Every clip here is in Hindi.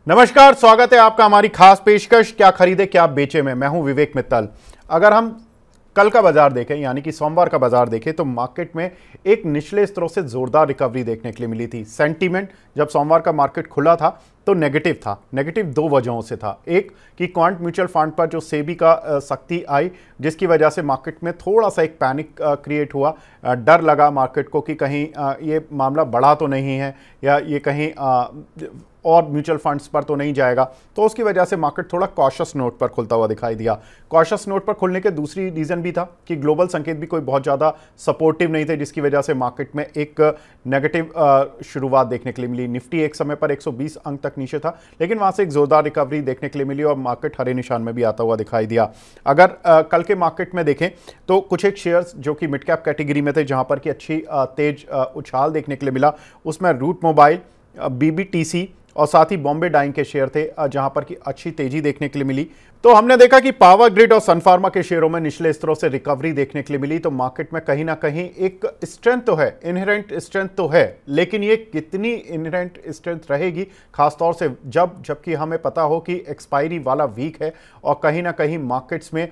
नमस्कार, स्वागत है आपका हमारी खास पेशकश क्या खरीदे क्या बेचे में। मैं हूं विवेक मित्तल। अगर हम कल का बाजार देखें यानी कि सोमवार का बाजार देखें तो मार्केट में एक निचले स्तरों से जोरदार रिकवरी देखने के लिए मिली थी। सेंटीमेंट जब सोमवार का मार्केट खुला था तो नेगेटिव था। नेगेटिव दो वजहों से था। एक कि क्वांट म्यूचुअल फंड पर जो सेबी का सख्ती आई, जिसकी वजह से मार्केट में थोड़ा सा एक पैनिक क्रिएट हुआ। डर लगा मार्केट को कि कहीं ये मामला बड़ा तो नहीं है या ये कहीं और म्यूचुअल फंड्स पर तो नहीं जाएगा, तो उसकी वजह से मार्केट थोड़ा कॉशियस नोट पर खुलता हुआ दिखाई दिया। कॉशियस नोट पर खुलने के दूसरी रीज़न भी था कि ग्लोबल संकेत भी कोई बहुत ज़्यादा सपोर्टिव नहीं थे, जिसकी वजह से मार्केट में एक नेगेटिव शुरुआत देखने के लिए मिली। निफ्टी एक समय पर 120 अंक तक नीचे था, लेकिन वहाँ से एक जोरदार रिकवरी देखने के लिए मिली और मार्केट हरे निशान में भी आता हुआ दिखाई दिया। अगर कल के मार्केट में देखें तो कुछ एक शेयर्स जो कि मिड कैप कैटेगरी में थे, जहाँ पर कि अच्छी तेज उछाल देखने के लिए मिला, उसमें रूट मोबाइल, बीबीटीसी और साथ ही बॉम्बे डाइंग के शेयर थे, जहां पर कि अच्छी तेजी देखने के लिए मिली। तो हमने देखा कि पावर ग्रिड और सन फार्मा के शेयरों में निचले स्तरों से रिकवरी देखने के लिए मिली। तो मार्केट में कहीं ना कहीं एक स्ट्रेंथ तो है, इनहेरेंट स्ट्रेंथ तो है, लेकिन ये कितनी इनहेरेंट स्ट्रेंथ रहेगी, खासतौर से जबकि हमें पता हो कि एक्सपायरी वाला वीक है और कहीं ना कहीं मार्केट्स में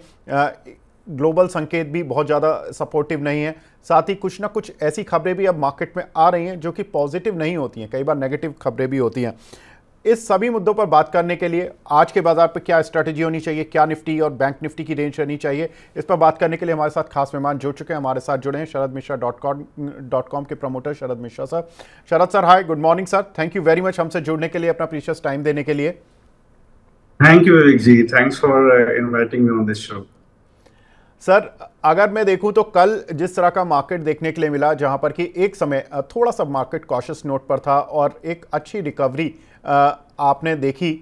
ग्लोबल संकेत भी बहुत ज़्यादा सपोर्टिव नहीं है। साथ ही कुछ ना कुछ ऐसी खबरें भी अब मार्केट में आ रही हैं जो कि पॉजिटिव नहीं होती हैं, कई बार नेगेटिव खबरें भी होती हैं। इस सभी मुद्दों पर बात करने के लिए आज के बाजार पर क्या स्ट्रैटेजी होनी चाहिए, क्या निफ्टी और बैंक निफ्टी की रेंज रहनी चाहिए, इस पर बात करने के लिए हमारे साथ खास मेहमान जुड़ चुके हैं। हमारे साथ जुड़े हैं शरद मिश्रा .com के promoter Sharad Mishra sir. Sharad sir, hi, good morning sir. Thank you very much हमसे जुड़ने के लिए, अपना प्रीशियस टाइम देने के लिए। Thank you Vivek ji, thanks for inviting me on this show. Sir, अगर मैं देखूं तो कल जिस तरह का मार्केट देखने के लिए मिला, जहां पर कि एक समय थोड़ा सा मार्केट कॉशियस नोट पर था और एक अच्छी रिकवरी आपने देखी,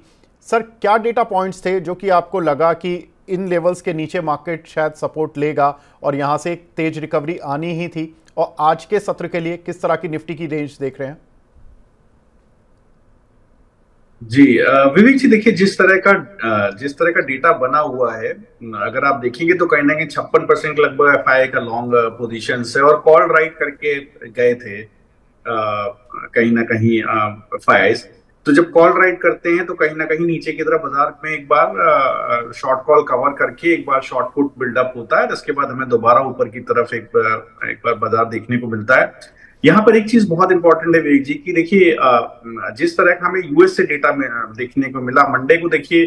सर क्या डेटा पॉइंट्स थे जो कि आपको लगा कि इन लेवल्स के नीचे मार्केट शायद सपोर्ट लेगा और यहां से एक तेज रिकवरी आनी ही थी? और आज के सत्र के लिए किस तरह की निफ्टी की रेंज देख रहे हैं? जी विवेक जी, देखिए जिस तरह का डेटा बना हुआ है, अगर आप देखेंगे तो कहीं ना कहीं 56% लगभग एफआईआई का लॉन्ग पोजीशन है और कॉल राइट करके गए थे कहीं ना कहीं एफआईआई। तो जब कॉल राइट करते हैं तो कहीं ना कहीं नीचे की तरफ बाजार में एक बार शॉर्ट कॉल कवर करके एक बार शॉर्ट पुट बिल्डअप होता है, जिसके बाद हमें दोबारा ऊपर की तरफ एक बार बाजार देखने को मिलता है। यहाँ पर एक चीज बहुत इंपॉर्टेंट है विवेक जी की, देखिए जिस तरह का हमें यूएस से डेटा में देखने को मिला मंडे को, देखिए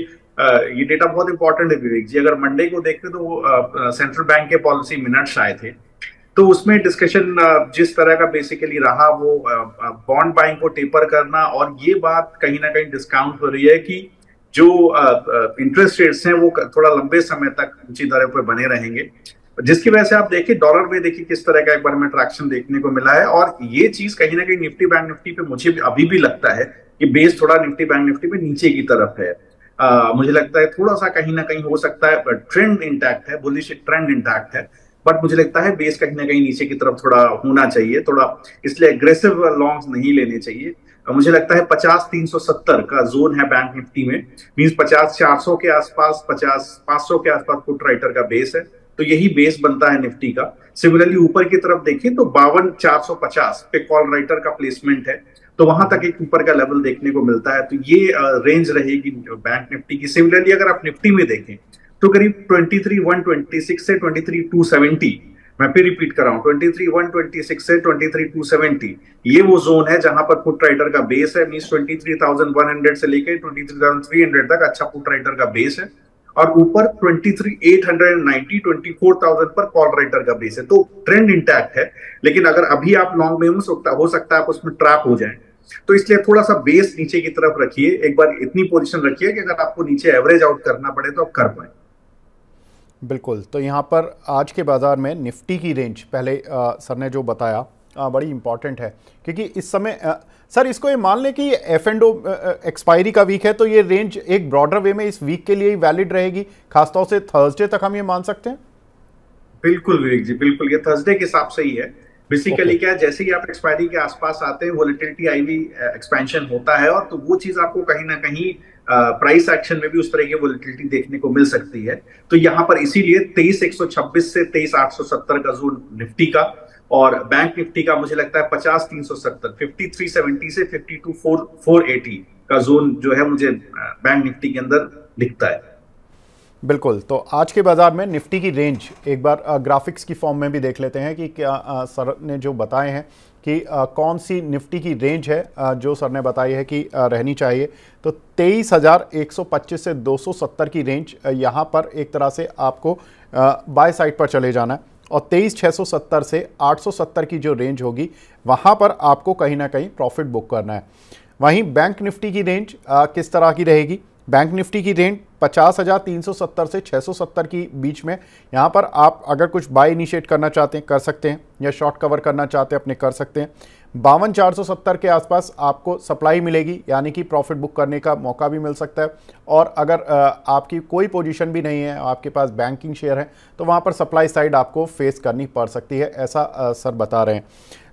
ये डेटा बहुत इंपॉर्टेंट है विवेक जी। अगर मंडे को देखें तो सेंट्रल बैंक के पॉलिसी मिनट्स आए थे, तो उसमें डिस्कशन जिस तरह का बेसिकली रहा वो बॉन्ड बाइंग को टेपर करना, और ये बात कहीं ना कहीं डिस्काउंट हो रही है कि जो इंटरेस्ट रेट्स हैं वो थोड़ा लंबे समय तक ऊंची दरों पर बने रहेंगे, जिसकी वजह से आप देखिए डॉलर में देखिए किस तरह का एक बार में ट्रैक्शन देखने को मिला है। और ये चीज कहीं ना कहीं निफ्टी बैंक निफ्टी पे मुझे अभी भी लगता है कि बेस थोड़ा निफ्टी बैंक निफ्टी पे नीचे की तरफ है। मुझे लगता है थोड़ा सा कहीं ना कहीं हो सकता है ट्रेंड इंटैक्ट है, बुलिश ट्रेंड इंटैक्ट है, बट मुझे लगता है बेस कहीं ना कहीं नीचे की तरफ थोड़ा होना चाहिए थोड़ा, इसलिए एग्रेसिव लॉन्ग्स नहीं लेने चाहिए। मुझे लगता है 50-370 का जोन है बैंक निफ्टी में, मींस 50-400 के आसपास, 50-500 के आसपास पुट राइटर का बेस है, तो यही बेस बनता है निफ्टी का। सिमिलरली ऊपर की तरफ देखें तो 52,450 पे कॉल राइटर का प्लेसमेंट है, तो वहां तक एक ऊपर का लेवल देखने को मिलता है, तो ये रेंज रहेगी बैंक निफ्टी की। सिमिलरली अगर आप निफ्टी में देखें तो करीब 23,126 से 23,270, मैं फिर रिपीट कर रहा हूं, 23,126 से 23,270 ये वो जोन है जहां पर पुट राइटर का बेस है, मींस 23,100 से लेकर 23,300 तक अच्छा पुट राइटर का बेस है, और ऊपर 23,890 24,000 पर कॉल राइटर का बेस है, तो ट्रेंड इंटैक्ट है। लेकिन अगर अभी आप लॉन्ग में हो सकता है आप उसमें ट्रैप हो जाए, तो इसलिए थोड़ा सा बेस नीचे की तरफ रखिए, एक बार इतनी पोजीशन रखिए कि अगर आपको नीचे एवरेज आउट करना पड़े तो आप कर पाए। बिल्कुल। तो यहाँ पर आज के बाजार में निफ्टी की रेंज पहले सर ने जो बताया बड़ी इंपॉर्टेंट है, क्योंकि इस समय सर इसको ये मान लें कि एफ एंड ओ एक्सपायरी का वीक है, तो ये रेंज एक ब्रॉडर वे में इस वीक के लिए ही वैलिड रहेगी, खासतौर से थर्सडे तक हम ये मान सकते हैं? बिल्कुल विवेक जी, बिल्कुल, ये थर्सडे के हिसाब से ही है। बेसिकली क्या है, जैसे ही आप एक्सपायरी के आसपास आते हैं वोलेटिलिटी आईवी एक्सपेंशन होता है, और तो वो चीज आपको कहीं ना कहीं प्राइस एक्शन में भी उस तरह की वोलेटिलिटी देखने को मिल सकती है। तो यहाँ पर इसीलिए 23,126 से 23,870 का जोन निफ्टी का, और बैंक निफ्टी का मुझे लगता है 50,370, 5370 से 52,480 का जोन जो है मुझे बैंक निफ्टी के अंदर दिखता है। बिल्कुल। तो आज के बाजार में निफ्टी की रेंज एक बार ग्राफिक्स की फॉर्म में भी देख लेते हैं कि क्या सर ने जो बताए हैं कि कौन सी निफ्टी की रेंज है जो सर ने बताई है कि रहनी चाहिए। तो 23,125 से 270 की रेंज यहाँ पर एक तरह से आपको बाय साइड पर चले जाना है, और 23,670 से 870 की जो रेंज होगी वहाँ पर आपको कहीं ना कहीं प्रॉफिट बुक करना है। वहीं बैंक निफ्टी की रेंज किस तरह की रहेगी? बैंक निफ्टी की रेंज 50,370 से 670 की बीच में। यहाँ पर आप अगर कुछ बाय इनिशिएट करना चाहते हैं कर सकते हैं, या शॉर्ट कवर करना चाहते हैं अपने कर सकते हैं। 52,470 के आसपास आपको सप्लाई मिलेगी, यानी कि प्रॉफिट बुक करने का मौका भी मिल सकता है। और अगर आपकी कोई पोजीशन भी नहीं है, आपके पास बैंकिंग शेयर है, तो वहाँ पर सप्लाई साइड आपको फेस करनी पड़ सकती है, ऐसा सर बता रहे हैं।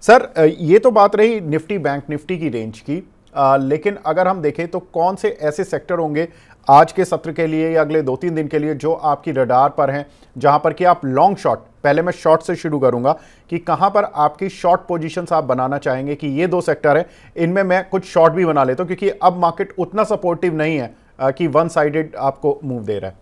सर ये तो बात रही निफ्टी बैंक निफ्टी की रेंज की, लेकिन अगर हम देखें तो कौन से ऐसे सेक्टर होंगे आज के सत्र के लिए या अगले 2-3 दिन के लिए जो आपकी रडार पर हैं, जहां पर कि आप लॉन्ग शॉर्ट, पहले मैं शॉर्ट से शुरू करूंगा कि कहां पर आपकी शॉर्ट पोजीशंस आप बनाना चाहेंगे कि ये 2 सेक्टर है, इनमें मैं कुछ शॉर्ट भी बना लेता हूं, क्योंकि अब मार्केट उतना सपोर्टिव नहीं है कि वन साइडेड आपको मूव दे रहा है।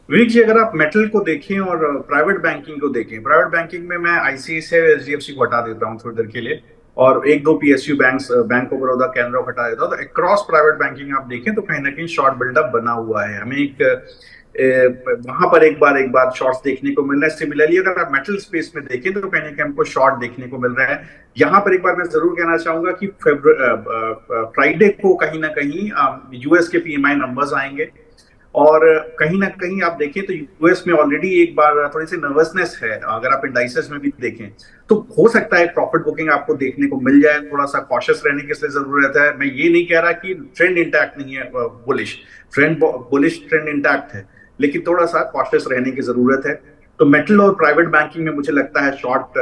विवेक जी, अगर आप मेटल को देखें और प्राइवेट बैंकिंग को देखें, प्राइवेट बैंकिंग में मैं आईसीआईसीआई और एचडीएफसी को हटा देता हूं थोड़ी देर के लिए, और एक दो PSU banks, bank of Baroda, Canara को हटा देता हूं, तो अक्रॉस प्राइवेट बैंकिंग आप देखें तो कहीं ना कहीं शॉर्ट बिल्डअप बना हुआ है। हमें वहां पर एक बार शॉर्ट्स देखने को मिल रहा है। सिमिलरली अगर आप मेटल स्पेस में देखें तो कहीं ना कहीं हमको शॉर्ट देखने को मिल रहा है। यहाँ पर एक बार मैं जरूर कहना चाहूंगा कि फ्राइडे को कहीं ना कहीं यूएस के पीएमआई नंबर्स आएंगे, और कहीं ना कहीं आप देखें तो यूएस में ऑलरेडी एक बार थोड़ी सी नर्वसनेस है। अगर आप इंडाइसेस में भी देखें तो हो सकता है प्रॉफिट बुकिंग आपको देखने को मिल जाए। थोड़ा सा कॉशियस रहने की जरूरत है। मैं ये नहीं कह रहा कि ट्रेंड इंटैक्ट नहीं है, बुलिश ट्रेंड इंटैक्ट है, लेकिन थोड़ा सा कॉशियस रहने की जरूरत है। तो मेटल और प्राइवेट बैंकिंग में मुझे लगता है शॉर्ट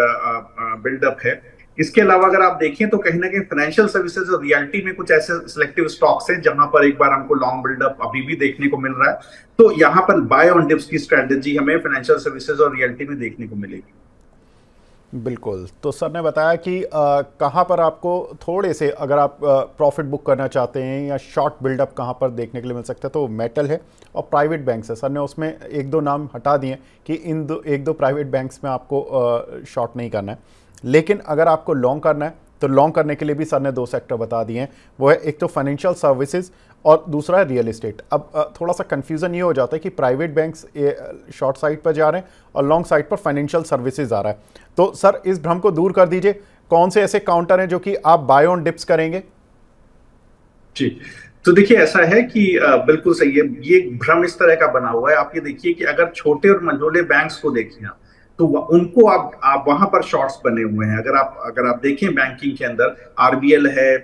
बिल्डअप है। इसके अलावा अगर आप देखें तो कहीं ना कहीं फाइनेंशियल सर्विसेज और रियल्टी में कुछ ऐसे सिलेक्टिव स्टॉक्स हैं जहां पर एक बार हमको लॉन्ग बिल्डअप अभी भी देखने को मिल रहा है। तो यहाँ पर बाय ऑन डिप्स की स्ट्रेटेजी हमें फाइनेंशियल सर्विसेज और रियल्टी में देखने को मिलेगी। बिल्कुल। तो सर ने बताया कि कहाँ पर आपको थोड़े से अगर आप प्रॉफिट बुक करना चाहते हैं या शॉर्ट बिल्डअप कहाँ पर देखने के लिए मिल सकता है, तो मेटल है और प्राइवेट बैंक्स है। सर ने उसमें एक दो नाम हटा दिए कि इन एक दो प्राइवेट बैंक्स में आपको शॉर्ट नहीं करना है, लेकिन अगर आपको लॉन्ग करना है तो लॉन्ग करने के लिए भी सर ने 2 सेक्टर बता दिए हैं। वो है एक तो फाइनेंशियल सर्विसेज और दूसरा है रियल एस्टेट। अब थोड़ा सा कंफ्यूजन ये हो जाता है कि प्राइवेट बैंक्स शॉर्ट साइड पर जा रहे हैं और लॉन्ग साइड पर फाइनेंशियल सर्विसेज आ रहा है। तो सर इस भ्रम को दूर कर दीजिए, कौन से ऐसे काउंटर हैं जो कि आप बाय ऑन डिप्स करेंगे? जी, तो देखिए ऐसा है कि बिल्कुल सही है। ये भ्रम इस तरह का बना हुआ है। आप ये देखिए कि अगर छोटे और मंझोले बैंक्स को देखें आप, तो उनको आप वहां पर शॉर्ट्स बने हुए हैं। अगर आप देखें बैंकिंग के अंदर आरबीएल है,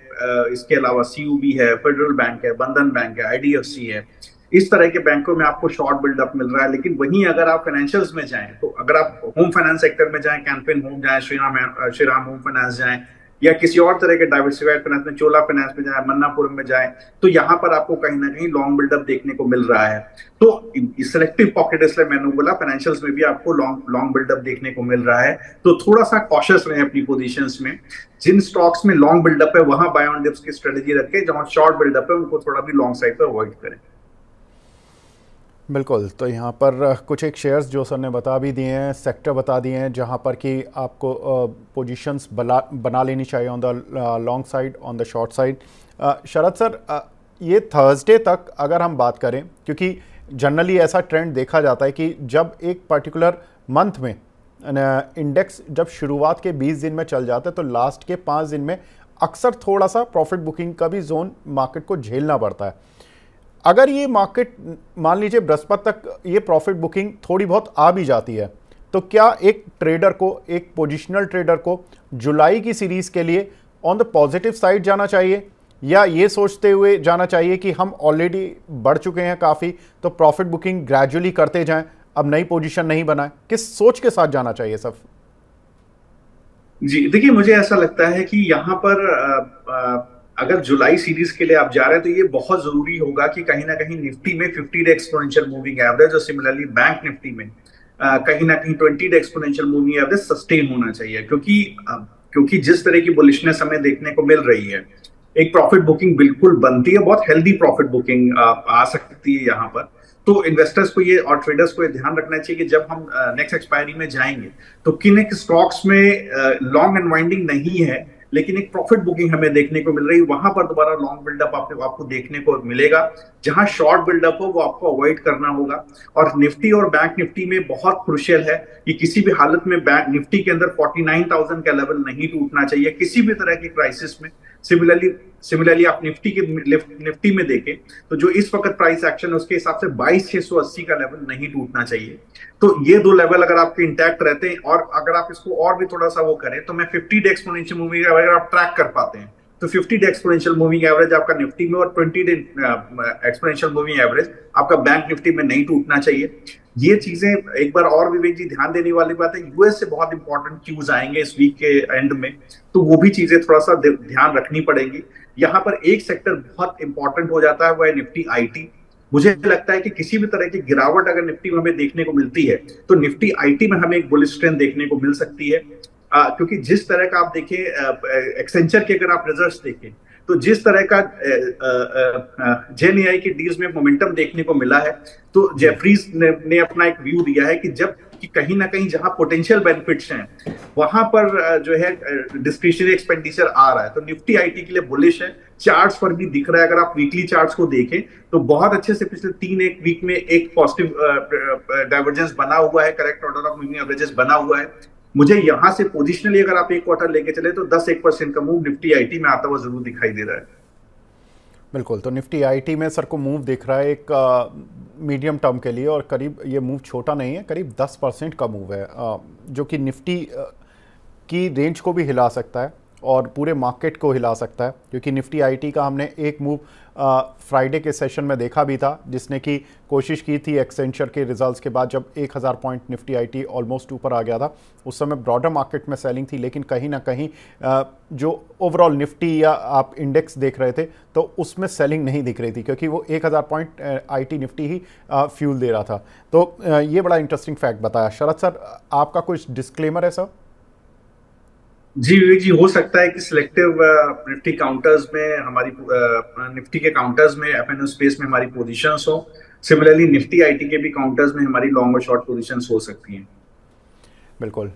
इसके अलावा सीयूबी है, फेडरल बैंक है, बंधन बैंक है, आईडीएफसी है, इस तरह के बैंकों में आपको शॉर्ट बिल्डअप मिल रहा है। लेकिन वहीं अगर आप फाइनेंशियल्स में जाएं, तो अगर आप होम फाइनेंस सेक्टर में जाएं, कैंपेन होम जाएं, श्रीराम होम फाइनेंस जाएं, या किसी और तरह के डाइवर्सिफाइड फाइनेंस में, चोला फाइनेंस में जाए, मन्नापुरम में जाए, तो यहाँ पर आपको कहीं ना कहीं लॉन्ग बिल्डअप देखने को मिल रहा है। तो सिलेक्टिव पॉकेट, इसलिए मैंने बोला फाइनेंशियल्स में भी आपको लॉन्ग बिल्डअप देखने को मिल रहा है। तो थोड़ा सा कॉशियस रहे अपनी पोजीशंस में। जिन स्टॉक्स में लॉन्ग बिल्डअप है वहां बाय ऑन डिप्स की स्ट्रेटेजी रखें, जहां शॉर्ट बिल्डअप है उनको थोड़ा भी लॉन्ग साइड पर अवॉइड करें। बिल्कुल। तो यहाँ पर कुछ एक शेयर्स जो सर ने बता भी दिए हैं, सेक्टर बता दिए हैं जहाँ पर कि आपको पोजीशंस बना लेनी चाहिए on the long side, on the short side. Sharad sir, ये थर्सडे तक अगर हम बात करें, क्योंकि जनरली ऐसा ट्रेंड देखा जाता है कि जब एक पर्टिकुलर मंथ में इंडेक्स जब शुरुआत के 20 दिन में चल जाता है तो लास्ट के 5 दिन में अक्सर थोड़ा सा प्रॉफिट बुकिंग का भी जोन मार्केट को झेलना पड़ता है। अगर ये मार्केट मान लीजिए बृहस्पति तक ये प्रॉफिट बुकिंग थोड़ी बहुत आ भी जाती है, तो क्या एक ट्रेडर को, एक पोजिशनल ट्रेडर को जुलाई की सीरीज के लिए ऑन द पॉजिटिव साइड जाना चाहिए, या ये सोचते हुए जाना चाहिए कि हम ऑलरेडी बढ़ चुके हैं काफ़ी, तो प्रॉफिट बुकिंग ग्रेजुअली करते जाएं, अब नई पोजीशन नहीं बनाए? किस सोच के साथ जाना चाहिए सब? जी देखिए, मुझे ऐसा लगता है कि यहाँ पर अगर जुलाई सीरीज के लिए आप जा रहे हैं तो ये बहुत जरूरी होगा कि कहीं ना कहीं निफ्टी में 50 डे एक्सपोनेंशियल मूविंग एवरेज और सिमिलरली बैंक निफ्टी में कहीं ना कहीं 20 day exponential moving average sustain होना चाहिए। क्योंकि जिस तरह की बुलिशनेस हमें देखने को मिल रही है, एक प्रॉफिट बुकिंग बिल्कुल बनती है, बहुत हेल्दी प्रॉफिट बुकिंग आ सकती है यहाँ पर। तो इन्वेस्टर्स को ये और ट्रेडर्स को ये ध्यान रखना चाहिए कि जब हम नेक्स्ट एक्सपायरी में जाएंगे तो किन एक स्टॉक्स में लॉन्ग अनवाइंडिंग नहीं है लेकिन एक प्रॉफिट बुकिंग हमें देखने को मिल रही है, वहां पर दोबारा लॉन्ग बिल्डअप आपको देखने को मिलेगा। जहां शॉर्ट बिल्डअप हो वो आपको अवॉइड करना होगा। और निफ्टी और बैंक निफ्टी में बहुत क्रुशियल है कि किसी भी हालत में बैंक निफ्टी के अंदर 49,000 का लेवल नहीं टूटना चाहिए किसी भी तरह की क्राइसिस में। सिमिलरली आप निफ्टी में देखें तो जो इस वक्त प्राइस एक्शन है उसके हिसाब से 22,680 का लेवल नहीं टूटना चाहिए। तो ये दो लेवल अगर आपके इंटैक्ट रहते हैं और अगर आप इसको और भी थोड़ा सा वो करें तो मैं 50 डे एक्सपोनेंशियल मूविंग एवरेज आप ट्रैक कर पाते हैं तो 50 डे एक्सपोनेंशियल मूविंग एवरेज आपका निफ्टी में और 20 डे एक्सपोनेंशियल मूविंग एवरेज आपका बैंक निफ्टी में नहीं टूटना चाहिए। ये चीजें एक बार और विवेक जी ध्यान देने वाली बात है, यूएस से बहुत इंपॉर्टेंट क्यूज आएंगे इस वीक के एंड में, तो वो भी चीजें थोड़ा सा ध्यान रखनी पड़ेगी। यहाँ पर एक सेक्टर बहुत इंपॉर्टेंट हो जाता है वो है निफ्टी आईटी। मुझे लगता है कि किसी भी तरह की गिरावट अगर निफ्टी में हमें देखने को मिलती है तो निफ्टी आईटी में हमें एक बुलिश ट्रेंड देखने को मिल सकती है। क्योंकि जिस तरह का आप देखें एक्सेंचर के अगर आप रिजल्ट्स देखें तो जिस तरह का जेन एआई के डील्स में मोमेंटम देखने को मिला है तो जेफरीज ने अपना एक व्यू दिया है कि जब कि कहीं ना कहीं जहां पोटेंशियल बेनिफिट्स हैं वहां पर जो है डिस्क्रिशनरी एक्सपेंडिचर आ रहा है तो निफ्टी आईटी के लिए बुलिश है। चार्ट्स पर भी दिख रहा है, अगर आप वीकली चार्ट्स को देखें तो बहुत अच्छे से पिछले एक वीक में एक पॉजिटिव डाइवर्जेंस बना हुआ है, correct order of moving averages बना हुआ है। मुझे यहां से पोजिशनली अगर आप एक क्वार्टर लेके चले तो 10-1% का मूव निफ्टी आईटी में आता हुआ जरूर दिखाई दे रहा है। बिल्कुल, तो निफ्टी आईटी में सर को मूव दिख रहा है एक मीडियम टर्म के लिए और करीब ये मूव छोटा नहीं है, करीब 10% का मूव है जो कि निफ्टी की रेंज को भी हिला सकता है और पूरे मार्केट को हिला सकता है। क्योंकि निफ्टी आईटी का हमने एक मूव फ्राइडे के सेशन में देखा भी था जिसने की कोशिश की थी एक्सेंचर के रिजल्ट्स के बाद, जब 1000 पॉइंट निफ्टी आईटी ऑलमोस्ट ऊपर आ गया था। उस समय ब्रॉडर मार्केट में सेलिंग थी, लेकिन कहीं ना कहीं जो ओवरऑल निफ्टी या आप इंडेक्स देख रहे थे तो उसमें सेलिंग नहीं दिख रही थी क्योंकि वो 1000 पॉइंट आईटी निफ्टी ही फ्यूल दे रहा था। तो ये बड़ा इंटरेस्टिंग फैक्ट बताया। शरद सर, आपका कुछ डिस्क्लेमर है सर? जी विवेक जी, हो सकता है कि सिलेक्टिव निफ्टी काउंटर्स में हमारी निफ्टी के काउंटर्स में एफएनओ स्पेस में हमारी पोजीशंस हो। सिमिलरली निफ्टी आईटी के भी काउंटर्स में हमारी लॉन्ग और शॉर्ट पोजीशंस हो सकती हैं। बिल्कुल।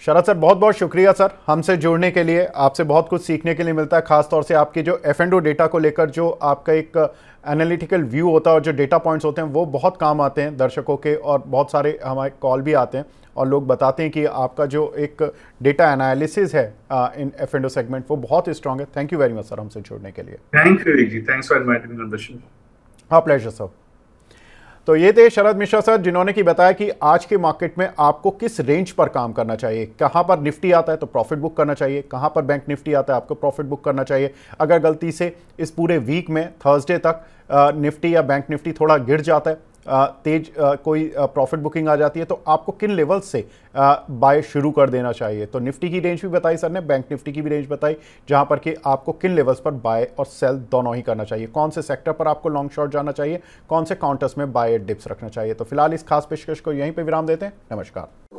शरद सर, बहुत बहुत शुक्रिया सर हमसे जुड़ने के लिए। आपसे बहुत कुछ सीखने के लिए मिलता है, खासतौर से आपकी जो एफ&ओ डेटा को लेकर जो आपका एक एनालिटिकल व्यू होता है और जो डेटा पॉइंट्स होते हैं वो बहुत काम आते हैं दर्शकों के, और बहुत सारे हमारे कॉल भी आते हैं और लोग बताते हैं कि आपका जो एक डेटा एनालिसिस है इन एफ&ओ सेगमेंट वो बहुत स्ट्रांग है। Thank you very much sir हमसे जुड़ने के लिए। Thank you ji, thanks for inviting me on the show. हाँ, प्लेजर सर। तो ये थे शरद मिश्रा सर जिन्होंने की बताया कि आज के मार्केट में आपको किस रेंज पर काम करना चाहिए, कहां पर निफ्टी आता है तो प्रॉफिट बुक करना चाहिए, कहां पर बैंक निफ्टी आता है आपको प्रॉफिट बुक करना चाहिए। अगर गलती से इस पूरे वीक में थर्सडे तक निफ्टी या बैंक निफ्टी थोड़ा गिर जाता है, तेज कोई प्रॉफिट बुकिंग आ जाती है, तो आपको किन लेवल से बाय शुरू कर देना चाहिए। तो निफ्टी की रेंज भी बताई सर ने, बैंक निफ्टी की भी रेंज बताई जहां पर कि आपको किन लेवल्स पर बाय और सेल दोनों ही करना चाहिए, कौन से सेक्टर पर आपको लॉन्ग शॉर्ट जाना चाहिए, कौन से काउंटर्स में बाय डिप्स रखना चाहिए। तो फिलहाल इस खास पेशकश को यहीं पे विराम देते हैं। नमस्कार।